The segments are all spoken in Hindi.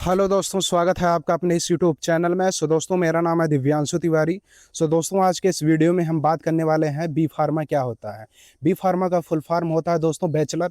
हेलो दोस्तों, स्वागत है आपका अपने इस यूट्यूब चैनल में। दोस्तों, मेरा नाम है दिव्यांशु तिवारी। दोस्तों, आज के इस वीडियो में हम बात करने वाले हैं बी फार्मा क्या होता है। बी फार्मा का फुल फॉर्म होता है दोस्तों बैचलर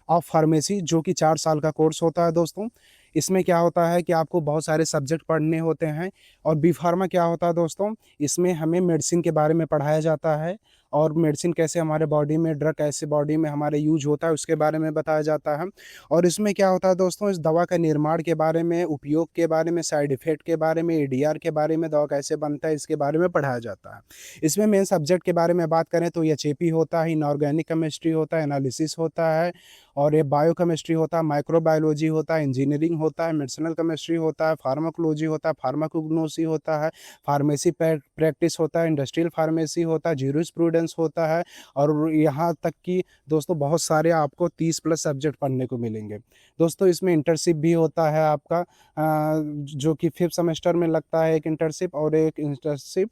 ऑफ फार्मेसी, जो कि 4 साल का कोर्स होता है दोस्तों। इसमें क्या होता है कि आपको बहुत सारे सब्जेक्ट पढ़ने होते हैं। और बी फार्मा क्या होता है दोस्तों, इसमें हमें मेडिसिन के बारे में पढ़ाया जाता है। और मेडिसिन कैसे हमारे बॉडी में, ड्रग कैसे बॉडी में हमारे यूज होता है, उसके बारे में बताया जाता है। और इसमें क्या होता है दोस्तों, इस दवा का निर्माण के बारे में, उपयोग के बारे में, साइड इफेक्ट के बारे में, एडीआर के बारे में, दवा कैसे बनता है, इसके बारे में पढ़ाया जाता है। इसमें मेन सब्जेक्ट के बारे में बात करें तो एचएपी होता है, इनऑर्गेनिक केमिस्ट्री होता है, एनालिसिस होता है, और ये बायोकेमिस्ट्री होता है, माइक्रोबायोलॉजी होता है, इंजीनियरिंग होता है, मेडिसिनल केमिस्ट्री होता है, फार्माकोलॉजी होता है, फार्माकोग्नोसी होता है, फार्मेसी प्रैक्टिस होता है, इंडस्ट्रियल फार्मेसी होता है, जूरिस्प्रूडेंस होता है। और यहाँ तक कि दोस्तों बहुत सारे आपको 30+ सब्जेक्ट पढ़ने को मिलेंगे। दोस्तों, इसमें इंटर्नशिप भी होता है आपका, जो कि 5th सेमेस्टर में लगता है एक इंटर्नशिप, और एक इंटर्नशिप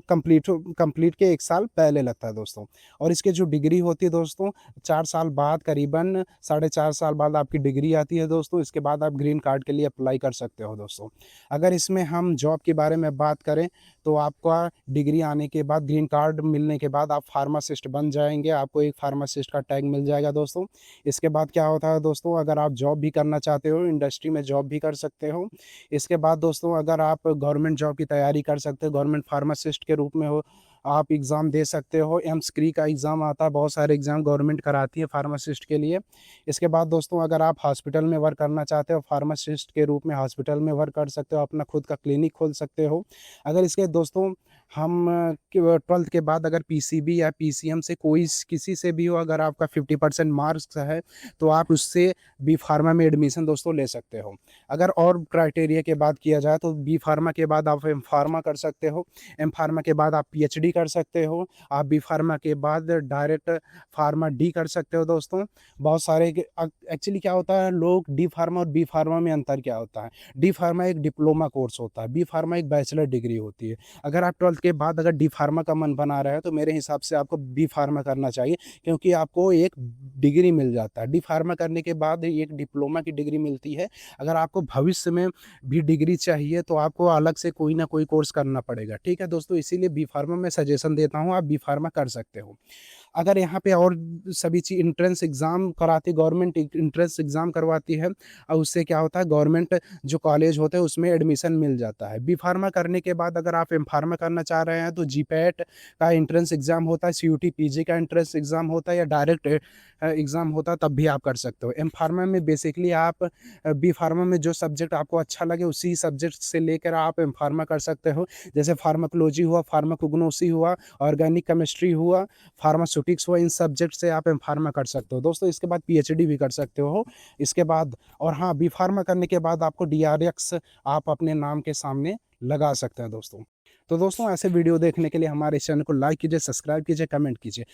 कंप्लीट के 1 साल पहले लगता है दोस्तों। और इसके जो डिग्री होती है दोस्तों, 4 साल बाद, करीबन 4.5 साल बाद आपकी डिग्री आती है दोस्तों। इसके बाद आप ग्रीन कार्ड के लिए अप्लाई कर सकते हो दोस्तों। अगर इसमें हम जॉब के बारे में बात करें तो आपका डिग्री आने के बाद, ग्रीन कार्ड मिलने के बाद आप फार्मासिस्ट बन जाएंगे। आपको एक फार्मासिस्ट का टैग मिल जाएगा दोस्तों। इसके बाद क्या होता है दोस्तों, अगर आप जॉब भी करना चाहते हो, इंडस्ट्री में जॉब भी कर सकते हो। इसके बाद दोस्तों, अगर आप गवर्नमेंट जॉब की तैयारी कर सकते हो, गवर्नमेंट फार्मासिस्ट के रूप में हो, आप एग्ज़ाम दे सकते हो। एमस्क्री का एग्ज़ाम आता है, बहुत सारे एग्ज़ाम गवर्नमेंट कराती है फार्मासिस्ट के लिए। इसके बाद दोस्तों, अगर आप हॉस्पिटल में वर्क करना चाहते हो, फार्मासिस्ट के रूप में हॉस्पिटल में वर्क कर सकते हो, अपना खुद का क्लिनिक खोल सकते हो। अगर इसके दोस्तों हम 12th के बाद अगर पीसीबी या पीसीएम से कोई किसी से भी हो, अगर आपका 50% मार्क्स है तो आप उससे बी फार्मा में एडमिशन दोस्तों ले सकते हो। अगर और क्राइटेरिया के बात किया जाए तो बी फार्मा के बाद आप एम फार्मा कर सकते हो। एम फार्मा के बाद आप पीएचडी कर सकते हो। आप बी फार्मा के बाद डायरेक्ट फार्मा डी कर सकते हो दोस्तों। बहुत सारे एक्चुअली क्या होता है, लोग डी फार्मा और बी फार्मा में अंतर क्या होता है। डी फार्मा एक डिप्लोमा कोर्स होता है, बी फार्मा एक बैचलर डिग्री होती है। अगर आप 12th के बाद अगर डी फार्मा का मन बना रहे हैं तो मेरे हिसाब से आपको बी फार्मा करना चाहिए, क्योंकि आपको एक डिग्री मिल जाता है। डी फार्मा करने के बाद एक डिप्लोमा की डिग्री मिलती है। अगर आपको भविष्य में भी डिग्री चाहिए तो आपको अलग से कोई ना कोई कोर्स करना पड़ेगा। ठीक है दोस्तों, इसीलिए बी फार्मा में सजेशन देता हूँ, आप बी फार्मा कर सकते हो। अगर यहाँ पे और सभी चीज़, इंट्रेंस एग्ज़ाम कराती गवर्नमेंट, इंट्रेंस एग्ज़ाम करवाती है, और उससे क्या होता है, गवर्नमेंट जो कॉलेज होते हैं उसमें एडमिशन मिल जाता है। बी फार्मा करने के बाद अगर आप एम फार्मा करना चाह रहे हैं तो जीपैट का एंट्रेंस एग्ज़ाम होता है, सीयूटी पीजी का एंट्रेंस एग्ज़ाम होता है, या डायरेक्ट एग्ज़ाम होता है, तब भी आप कर सकते हो। एम फार्मा में बेसिकली आप बी फार्मा में जो सब्जेक्ट आपको अच्छा लगे उसी सब्जेक्ट से लेकर आप एम फार्मा कर सकते हो। जैसे फार्माकोलॉजी हुआ, फार्माकोग्नोसी हुआ, ऑर्गेनिक केमिस्ट्री हुआ, फार्मास्यूटिक्स हुआ, इन सब्जेक्ट से आप एम फार्मा कर सकते हो दोस्तों। इसके बाद पीएचडी भी कर सकते हो इसके बाद। और हाँ, बी फार्मा करने के बाद आपको डीआरएक्स आप अपने नाम के सामने लगा सकते हैं दोस्तों। तो दोस्तों, ऐसे वीडियो देखने के लिए हमारे चैनल को लाइक कीजिए, सब्सक्राइब कीजिए, कमेंट कीजिए।